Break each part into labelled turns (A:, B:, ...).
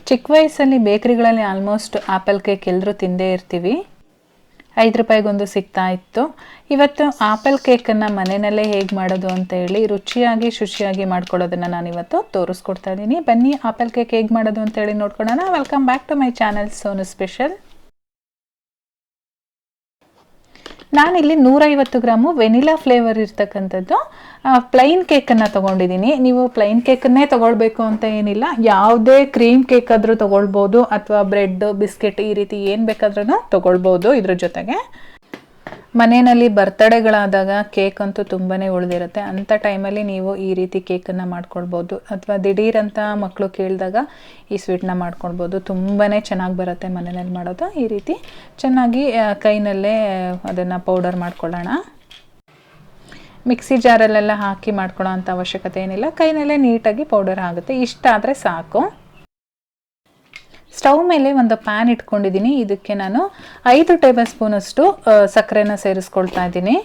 A: ಚಿಕ್ಕ ವಯಸ್ಸಲ್ಲಿ ಬೇಕರಿಗಳಲ್ಲಿ almost apple cake ಎಲ್ಲರೂ ತಿಂದೇ ಇರ್ತೀವಿ. 5 ರೂಪಾಯಿಗೊಂದು ಸಿಗ್ತಾ ಇತ್ತು. ಇವತ್ತು ಆಪಲ್ ಕೇಕನ್ನು ಮನೆಯಲ್ಲೇ ಹೇಗೆ ಮಾಡೋದು ಅಂತ ಹೇಳಿ ರುಚಿಯಾಗಿ ಶುಚಿಯಾಗಿ ಮಾಡ್ಕೊಳ್ಳೋದನ್ನು ನಾನಿವತ್ತು ತೋರಿಸ್ಕೊಡ್ತಾ ಇದ್ದೀನಿ. ಬನ್ನಿ ಆಪಲ್ ಕೇಕ್ ಹೇಗೆ ಮಾಡೋದು ಅಂತ ಹೇಳಿ ನೋಡ್ಕೊಳ್ಳೋಣ. Welcome back to my channel Sonu special. ನಾನಿಲ್ಲಿ 150 ಗ್ರಾಮು ವೆನಿಲಾ ಫ್ಲೇವರ್ ಇರ್ತಕ್ಕಂಥದ್ದು ಪ್ಲೈನ್ ಕೇಕನ್ನು ತೊಗೊಂಡಿದ್ದೀನಿ. ನೀವು ಪ್ಲೈನ್ ಕೇಕನ್ನೇ ತೊಗೊಳ್ಬೇಕು ಅಂತ ಏನಿಲ್ಲ, ಯಾವುದೇ ಕ್ರೀಮ್ ಕೇಕ್ ಆದರೂ ತೊಗೊಳ್ಬೋದು ಅಥವಾ ಬ್ರೆಡ್ ಬಿಸ್ಕೆಟ್ ಈ ರೀತಿ ಏನು ಬೇಕಾದ್ರೂ ತೊಗೊಳ್ಬೋದು. ಇದ್ರ ಜೊತೆಗೆ ಮನೆಯಲ್ಲಿ ಬರ್ತಡೇಗಳಾದಾಗ ಕೇಕ್ ಅಂತೂ ತುಂಬಾ ಉಳಿದಿರುತ್ತೆ. ಅಂಥ ಟೈಮಲ್ಲಿ ನೀವು ಈ ರೀತಿ ಕೇಕನ್ನು ಮಾಡ್ಕೊಳ್ಬೋದು ಅಥವಾ ದಿಢೀರಂತ ಮಕ್ಕಳು ಕೇಳಿದಾಗ ಈ ಸ್ವೀಟನ್ನ ಮಾಡ್ಕೊಳ್ಬೋದು. ತುಂಬಾ ಚೆನ್ನಾಗಿ ಬರುತ್ತೆ ಮನೆಯಲ್ಲಿ ಮಾಡೋದು. ಈ ರೀತಿ ಚೆನ್ನಾಗಿ ಕೈನಲ್ಲೇ ಅದನ್ನು ಪೌಡರ್ ಮಾಡ್ಕೊಳ್ಳೋಣ. ಮಿಕ್ಸಿ ಜಾರಲ್ಲೆಲ್ಲ ಹಾಕಿ ಮಾಡ್ಕೊಳ್ಳೋ ಅಂಥ ಅವಶ್ಯಕತೆ ಏನಿಲ್ಲ, ಕೈನಲ್ಲೇ ನೀಟಾಗಿ ಪೌಡರ್ ಆಗುತ್ತೆ. ಇಷ್ಟ ಆದರೆ ಸಾಕು. ಸ್ಟವ್ ಮೇಲೆ ಒಂದು ಪ್ಯಾನ್ ಇಟ್ಕೊಂಡಿದ್ದೀನಿ. ಇದಕ್ಕೆ ನಾನು 5 ಟೇಬಲ್ ಸ್ಪೂನಷ್ಟು ಸಕ್ಕರೆನ ಸೇರಿಸ್ಕೊಳ್ತಾ ಇದ್ದೀನಿ.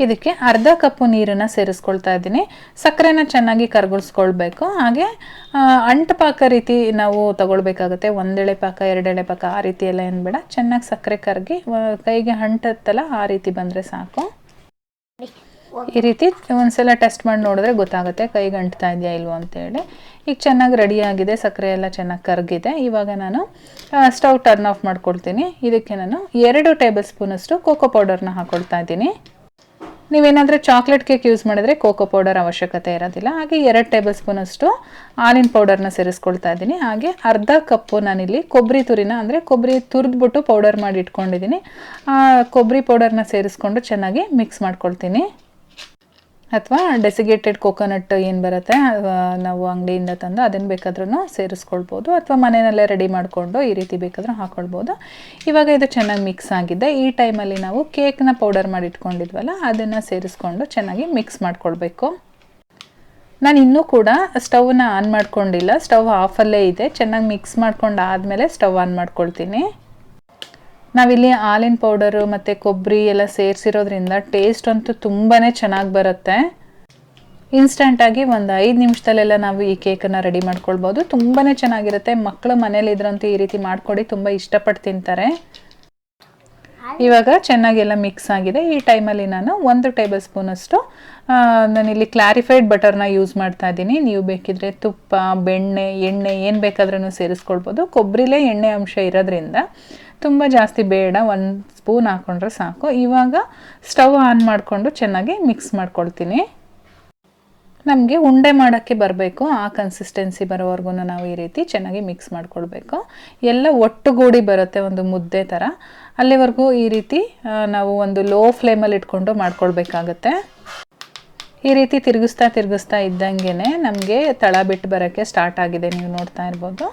A: ಇದಕ್ಕೆ ಅರ್ಧ ಕಪ್ಪು ನೀರನ್ನು ಸೇರಿಸ್ಕೊಳ್ತಾ ಇದ್ದೀನಿ. ಸಕ್ಕರೆನ ಚೆನ್ನಾಗಿ ಕರಗಿಸ್ಕೊಳ್ಬೇಕು. ಹಾಗೆ ಅಂಟು ಪಾಕ ರೀತಿ ನಾವು ತಗೊಳ್ಬೇಕಾಗುತ್ತೆ. 1 ಎಳೆ ಪಾಕ 2 ಎಳೆ ಪಾಕ ಆ ರೀತಿ ಎಲ್ಲ ಏನು ಬೇಡ. ಚೆನ್ನಾಗಿ ಸಕ್ಕರೆ ಕರಗಿ ಕೈಗೆ ಅಂಟತ್ತಲ್ಲ ಆ ರೀತಿ ಬಂದರೆ ಸಾಕು. ಈ ರೀತಿ ಒಂದ್ಸಲ ಟೆಸ್ಟ್ ಮಾಡಿ ನೋಡಿದ್ರೆ ಗೊತ್ತಾಗುತ್ತೆ ಕೈಗೆ ಅಂಟ್ತಾ ಇದೆಯಾ ಇಲ್ವೋ ಅಂತೇಳಿ. ಈಗ ಚೆನ್ನಾಗಿ ರೆಡಿಯಾಗಿದೆ, ಸಕ್ಕರೆ ಎಲ್ಲ ಚೆನ್ನಾಗಿ ಕರಗಿದೆ. ಇವಾಗ ನಾನು ಸ್ಟವ್ ಟರ್ನ್ ಆಫ್ ಮಾಡ್ಕೊಳ್ತೀನಿ. ಇದಕ್ಕೆ ನಾನು 2 ಟೇಬಲ್ ಸ್ಪೂನಷ್ಟು ಕೋಕೋ ಪೌಡರ್ನ ಹಾಕ್ಕೊಳ್ತಾ ಇದ್ದೀನಿ. ನೀವೇನಾದರೂ ಚಾಕ್ಲೇಟ್ ಕೇಕ್ ಯೂಸ್ ಮಾಡಿದ್ರೆ ಕೋಕೋ ಪೌಡರ್ ಅವಶ್ಯಕತೆ ಇರೋದಿಲ್ಲ. ಹಾಗೆ 2 ಟೇಬಲ್ ಸ್ಪೂನಷ್ಟು ಹಾಲಿನ ಪೌಡರ್ನ ಸೇರಿಸ್ಕೊಳ್ತಾ ಇದ್ದೀನಿ. ಹಾಗೆ ಅರ್ಧ ಕಪ್ಪು ನಾನಿಲ್ಲಿ ಕೊಬ್ಬರಿ ತುರಿನ ಅಂದರೆ ಕೊಬ್ಬರಿ ತುರಿದ್ಬಿಟ್ಟು ಪೌಡರ್ ಮಾಡಿ ಇಟ್ಕೊಂಡಿದ್ದೀನಿ. ಆ ಕೊಬ್ಬರಿ ಪೌಡರ್ನ ಸೇರಿಸ್ಕೊಂಡು ಚೆನ್ನಾಗಿ ಮಿಕ್ಸ್ ಮಾಡ್ಕೊಳ್ತೀನಿ. ಅಥವಾ ಡೆಸಿಗೇಟೆಡ್ ಕೋಕೋನಟ್ ಏನು ಬರುತ್ತೆ ನಾವು ಅಂಗಡಿಯಿಂದ ತಂದು ಅದನ್ನು ಬೇಕಾದ್ರೂ ಸೇರಿಸ್ಕೊಳ್ಬೋದು ಅಥವಾ ಮನೆಯಲ್ಲೇ ರೆಡಿ ಮಾಡಿಕೊಂಡು ಈ ರೀತಿ ಬೇಕಾದ್ರೂ ಹಾಕ್ಕೊಳ್ಬೋದು. ಇವಾಗ ಇದು ಚೆನ್ನಾಗಿ ಮಿಕ್ಸ್ ಆಗಿದೆ. ಈ ಟೈಮಲ್ಲಿ ನಾವು ಕೇಕ್ನ ಪೌಡರ್ ಮಾಡಿ ಇಟ್ಕೊಂಡಿದ್ವಲ್ಲ ಅದನ್ನು ಸೇರಿಸ್ಕೊಂಡು ಚೆನ್ನಾಗಿ ಮಿಕ್ಸ್ ಮಾಡ್ಕೊಳ್ಬೇಕು. ನಾನು ಇನ್ನೂ ಕೂಡ ಸ್ಟವ್ನ ಆನ್ ಮಾಡ್ಕೊಂಡಿಲ್ಲ, ಸ್ಟವ್ ಆಫಲ್ಲೇ ಇದೆ. ಚೆನ್ನಾಗಿ ಮಿಕ್ಸ್ ಮಾಡ್ಕೊಂಡು ಆದಮೇಲೆ ಸ್ಟವ್ ಆನ್ ಮಾಡ್ಕೊಳ್ತೀನಿ. ನಾವಿಲ್ಲಿ ಹಾಲಿನ ಪೌಡರು ಮತ್ತು ಕೊಬ್ಬರಿ ಎಲ್ಲ ಸೇರಿಸಿರೋದ್ರಿಂದ ಟೇಸ್ಟ್ ಅಂತೂ ತುಂಬಾ ಚೆನ್ನಾಗಿ ಬರುತ್ತೆ. ಇನ್ಸ್ಟಂಟಾಗಿ ಒಂದು 5 ನಿಮಿಷದಲ್ಲೆಲ್ಲ ನಾವು ಈ ಕೇಕನ್ನು ರೆಡಿ ಮಾಡ್ಕೊಳ್ಬೋದು. ತುಂಬಾ ಚೆನ್ನಾಗಿರುತ್ತೆ. ಮಕ್ಕಳು ಮನೇಲಿ ಇದ್ರಂತೂ ಈ ರೀತಿ ಮಾಡಿಕೊಡಿ, ತುಂಬ ಇಷ್ಟಪಟ್ಟು ತಿಂತಾರೆ. ಇವಾಗ ಚೆನ್ನಾಗೆಲ್ಲ ಮಿಕ್ಸ್ ಆಗಿದೆ. ಈ ಟೈಮಲ್ಲಿ ನಾನು 1 ಟೇಬಲ್ ಸ್ಪೂನಷ್ಟು ನಾನಿಲ್ಲಿ ಕ್ಲಾರಿಫೈಡ್ ಬಟರ್ನ ಯೂಸ್ ಮಾಡ್ತಾ ಇದ್ದೀನಿ. ನೀವು ಬೇಕಿದ್ರೆ ತುಪ್ಪ, ಬೆಣ್ಣೆ, ಎಣ್ಣೆ ಏನು ಬೇಕಾದ್ರೂ ಸೇರಿಸ್ಕೊಳ್ಬೋದು. ಕೊಬ್ಬರಿಲೇ ಎಣ್ಣೆ ಅಂಶ ಇರೋದ್ರಿಂದ ತುಂಬ ಜಾಸ್ತಿ ಬೇಡ, 1 ಸ್ಪೂನ್ ಹಾಕ್ಕೊಂಡ್ರೆ ಸಾಕು. ಇವಾಗ ಸ್ಟವ್ ಆನ್ ಮಾಡಿಕೊಂಡು ಚೆನ್ನಾಗಿ ಮಿಕ್ಸ್ ಮಾಡ್ಕೊಳ್ತೀನಿ. ನಮಗೆ ಉಂಡೆ ಮಾಡೋಕ್ಕೆ ಬರಬೇಕು, ಆ ಕನ್ಸಿಸ್ಟೆನ್ಸಿ ಬರೋವರೆಗೂ ನಾವು ಈ ರೀತಿ ಚೆನ್ನಾಗಿ ಮಿಕ್ಸ್ ಮಾಡ್ಕೊಳ್ಬೇಕು. ಎಲ್ಲ ಒಟ್ಟುಗೂಡಿ ಬರುತ್ತೆ ಒಂದು ಮುದ್ದೆ ಥರ. ಅಲ್ಲಿವರೆಗೂ ಈ ರೀತಿ ನಾವು ಒಂದು ಲೋ ಫ್ಲೇಮಲ್ಲಿ ಇಟ್ಕೊಂಡು ಮಾಡ್ಕೊಳ್ಬೇಕಾಗತ್ತೆ. ಈ ರೀತಿ ತಿರುಗಿಸ್ತಾ ಇದ್ದಂಗೆ ನಮಗೆ ತಳ ಬಿಟ್ಟು ಬರೋಕ್ಕೆ ಸ್ಟಾರ್ಟ್ ಆಗಿದೆ. ನೀವು ನೋಡ್ತಾ ಇರ್ಬೋದು.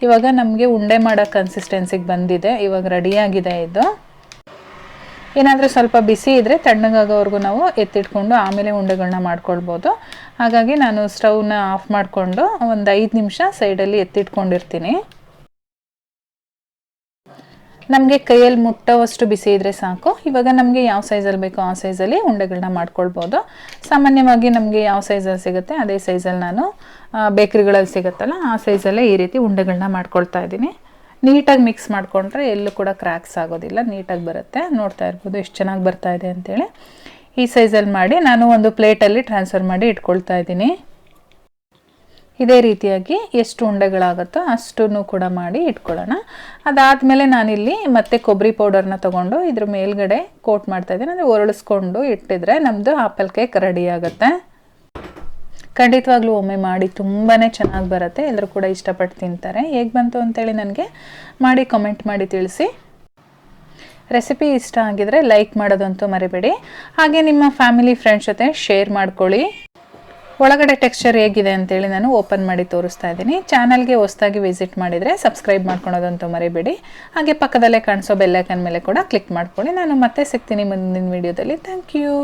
A: ಇವಾಗ ನಮಗೆ ಉಂಡೆ ಮಾಡೋ ಕನ್ಸಿಸ್ಟೆನ್ಸಿಗೆ ಬಂದಿದೆ. ಇವಾಗ ರೆಡಿಯಾಗಿದೆ ಇದು. ಏನಾದರೂ ಸ್ವಲ್ಪ ಬಿಸಿ ಇದ್ದರೆ ತಣ್ಣಗಾಗೋವರೆಗೂ ನಾವು ಎತ್ತಿಟ್ಕೊಂಡು ಆಮೇಲೆ ಉಂಡೆಗಳನ್ನ ಮಾಡ್ಕೊಳ್ಬೋದು. ಹಾಗಾಗಿ ನಾನು ಸ್ಟವ್ನ ಆಫ್ ಮಾಡಿಕೊಂಡು ಒಂದು 5 ನಿಮಿಷ ಸೈಡಲ್ಲಿ ಎತ್ತಿಟ್ಕೊಂಡಿರ್ತೀನಿ. ನಮಗೆ ಕೈಯಲ್ಲಿ ಮುಟ್ಟೋವಷ್ಟು ಬಿಸಿ ಇದ್ದರೆ ಸಾಕು. ಇವಾಗ ನಮಗೆ ಯಾವ ಸೈಜಲ್ಲಿ ಬೇಕೋ ಆ ಸೈಜಲ್ಲಿ ಉಂಡೆಗಳನ್ನ ಮಾಡ್ಕೊಳ್ಬೋದು. ಸಾಮಾನ್ಯವಾಗಿ ನಮಗೆ ಯಾವ ಸೈಜಲ್ಲಿ ಸಿಗುತ್ತೆ ಅದೇ ಸೈಜಲ್ಲಿ ನಾನು ಬೇಕ್ರಿಗಳಲ್ಲಿ ಸಿಗುತ್ತಲ್ಲ ಆ ಸೈಜಲ್ಲೇ ಈ ರೀತಿ ಉಂಡೆಗಳನ್ನ ಮಾಡ್ಕೊಳ್ತಾ ಇದ್ದೀನಿ. ನೀಟಾಗಿ ಮಿಕ್ಸ್ ಮಾಡಿಕೊಂಡ್ರೆ ಎಲ್ಲೂ ಕೂಡ ಕ್ರ್ಯಾಕ್ಸ್ ಆಗೋದಿಲ್ಲ, ನೀಟಾಗಿ ಬರುತ್ತೆ. ನೋಡ್ತಾ ಇರ್ಬೋದು ಎಷ್ಟು ಚೆನ್ನಾಗಿ ಬರ್ತಾ ಇದೆ ಅಂತೇಳಿ. ಈ ಸೈಜಲ್ಲಿ ಮಾಡಿ ನಾನು ಒಂದು ಪ್ಲೇಟಲ್ಲಿ ಟ್ರಾನ್ಸ್ಫರ್ ಮಾಡಿ ಇಟ್ಕೊಳ್ತಾ ಇದ್ದೀನಿ. ಇದೇ ರೀತಿಯಾಗಿ ಎಷ್ಟು ಉಂಡೆಗಳಾಗುತ್ತೋ ಅಷ್ಟನ್ನು ಕೂಡ ಮಾಡಿ ಇಟ್ಕೊಳ್ಳೋಣ. ಅದಾದಮೇಲೆ ನಾನಿಲ್ಲಿ ಮತ್ತೆ ಕೊಬ್ಬರಿ ಪೌಡರ್ನ ತೊಗೊಂಡು ಇದ್ರ ಮೇಲ್ಗಡೆ ಕೋಟ್ ಮಾಡ್ತಾ ಇದ್ದೀನಿ. ಅಂದರೆ ಒರಳಿಸ್ಕೊಂಡು ಇಟ್ಟಿದ್ರೆ ನಮ್ಮದು ಆಪಲ್ ಕೇಕ್ ರೆಡಿ ಆಗುತ್ತೆ. ಖಂಡಿತವಾಗ್ಲೂ ಒಮ್ಮೆ ಮಾಡಿ, ತುಂಬಾ ಚೆನ್ನಾಗಿ ಬರುತ್ತೆ. ಎಲ್ಲರೂ ಕೂಡ ಇಷ್ಟಪಟ್ಟು ತಿಂತಾರೆ. ಹೇಗೆ ಬಂತು ಅಂತೇಳಿ ನನಗೆ ಮಾಡಿ ಕಮೆಂಟ್ ಮಾಡಿ ತಿಳಿಸಿ. ರೆಸಿಪಿ ಇಷ್ಟ ಆಗಿದರೆ ಲೈಕ್ ಮಾಡೋದಂತೂ ಮರಿಬೇಡಿ. ಹಾಗೆ ನಿಮ್ಮ ಫ್ಯಾಮಿಲಿ ಫ್ರೆಂಡ್ಸ್ ಜೊತೆ ಶೇರ್ ಮಾಡ್ಕೊಳ್ಳಿ. ಒಳಗಡೆ ಟೆಕ್ಸ್ಚರ್ ಹೇಗಿದೆ ಅಂತೇಳಿ ನಾನು ಓಪನ್ ಮಾಡಿ ತೋರಿಸ್ತಾ ಇದ್ದೀನಿ. ಚಾನಲ್ಗೆ ಹೊಸದಾಗಿ ವಿಸಿಟ್ ಮಾಡಿದರೆ ಸಬ್ಸ್ಕ್ರೈಬ್ ಮಾಡ್ಕೊಳೋದಂತೂ ಮರಿಬೇಡಿ. ಹಾಗೆ ಪಕ್ಕದಲ್ಲೇ ಕಾಣಿಸೋ ಬೆಲ್ ಐಕಾನ್ ಮೇಲೆ ಕೂಡ ಕ್ಲಿಕ್ ಮಾಡ್ಕೊಳ್ಳಿ. ನಾನು ಮತ್ತೆ ಸಿಗ್ತೀನಿ ಮುಂದಿನ ವಿಡಿಯೋದಲ್ಲಿ. Thank you.